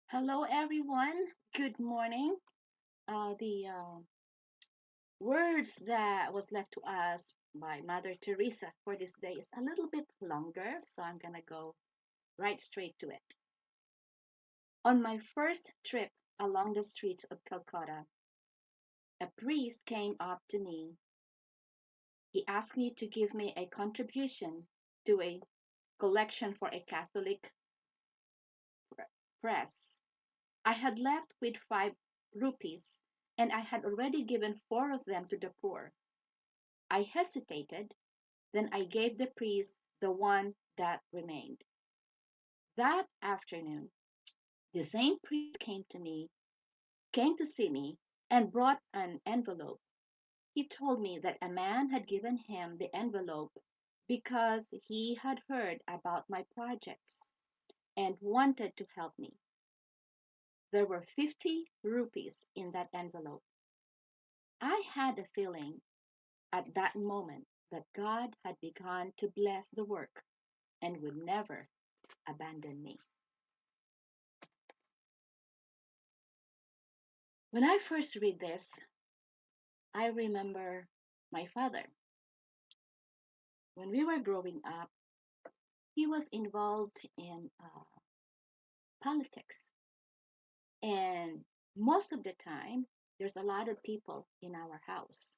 Hello, everyone. Good morning. The words that was left to us by Mother Teresa for this day is a little bit longer, so I'm gonna go right straight to it. On my first trip along the streets of Calcutta, a priest came up to me. He asked me to give me a contribution to a collection for a Catholic press. I had left with 5 rupees, and I had already given 4 of them to the poor. I hesitated, then I gave the priest the one that remained. That afternoon, the same priest came to see me, and brought an envelope. He told me that a man had given him the envelope because he had heard about my projects and wanted to help me. There were 50 rupees in that envelope. I had a feeling at that moment that God had begun to bless the work and would never abandon me. When I first read this, I remember my father. When we were growing up, he was involved in politics. And most of the time, there's a lot of people in our house.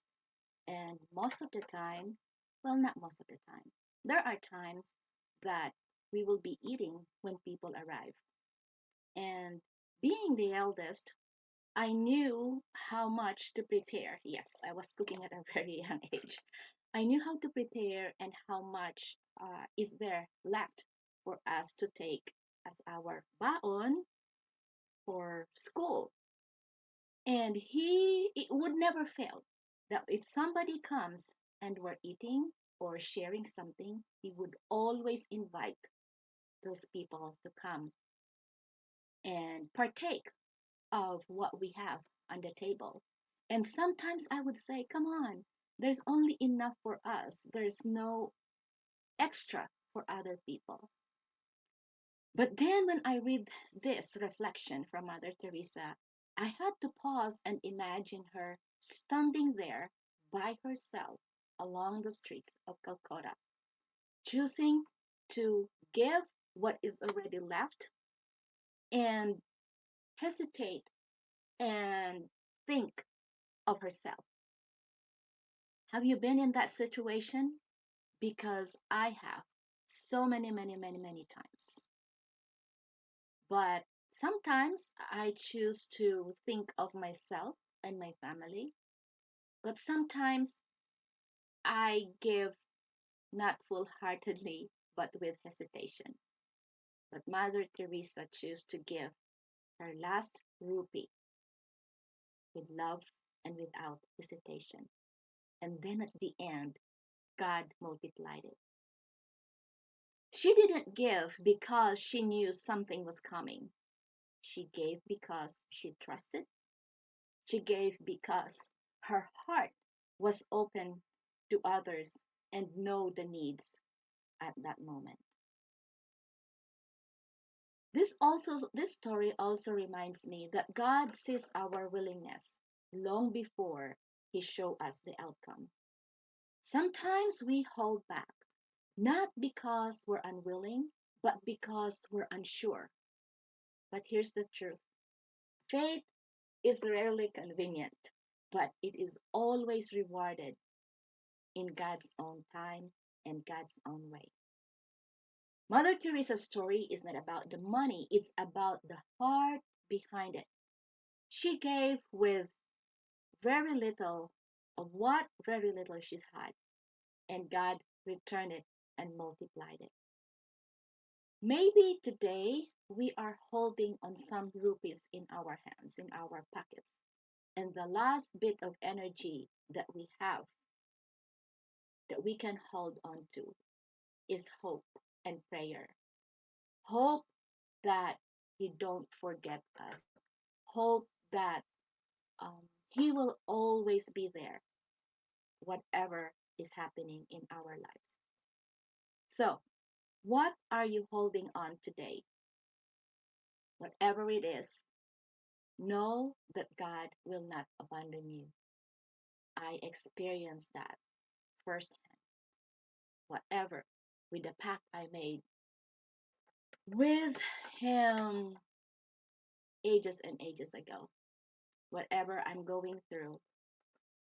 And most of the time, well, not most of the time, there are times that we will be eating when people arrive. And being the eldest, I knew how much to prepare. Yes, I was cooking at a very young age. I knew how to prepare and how much is there left for us to take as our baon for school. And it would never fail that if somebody comes and we're eating or sharing something, he would always invite those people to come and partake of what we have on the table. And sometimes I would say, come on, there's only enough for us. There's no extra for other people. But then when I read this reflection from Mother Teresa, I had to pause and imagine her standing there by herself along the streets of Calcutta, choosing to give what is already left and hesitate and think of herself. Have you been in that situation? Because I have so many, many, many, many times. But sometimes I choose to think of myself and my family. But sometimes I give not full heartedly, but with hesitation. But Mother Teresa chose to give her last rupee with love and without hesitation. And then at the end, God multiplied it. She didn't give because she knew something was coming. She gave because she trusted. She gave because her heart was open to others and know the needs at that moment. This story also reminds me that God sees our willingness long before he shows us the outcome. Sometimes we hold back, not because we're unwilling, but because we're unsure. But here's the truth. Faith is rarely convenient, but it is always rewarded in God's own time and God's own way. Mother Teresa's story is not about the money, it's about the heart behind it. She gave with very little of what very little she's had, and God returned it and multiplied it. Maybe today we are holding on some rupees in our hands, in our pockets, and the last bit of energy that we have that we can hold on to is hope and prayer. Hope that He don't forget us. Hope that He will always be there, whatever is happening in our lives. So, what are you holding on today? Whatever it is, know that God will not abandon you. I experienced that firsthand. Whatever, with the pact I made with Him ages and ages ago, whatever I'm going through,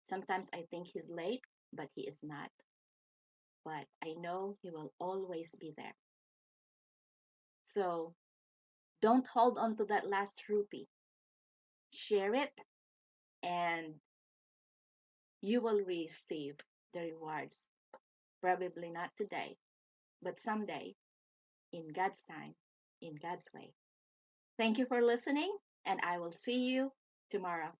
sometimes I think He's late, but He is not. But I know He will always be there. So don't hold on to that last rupee. Share it, and you will receive the rewards. Probably not today, but someday, in God's time, in God's way. Thank you for listening, and I will see you tomorrow.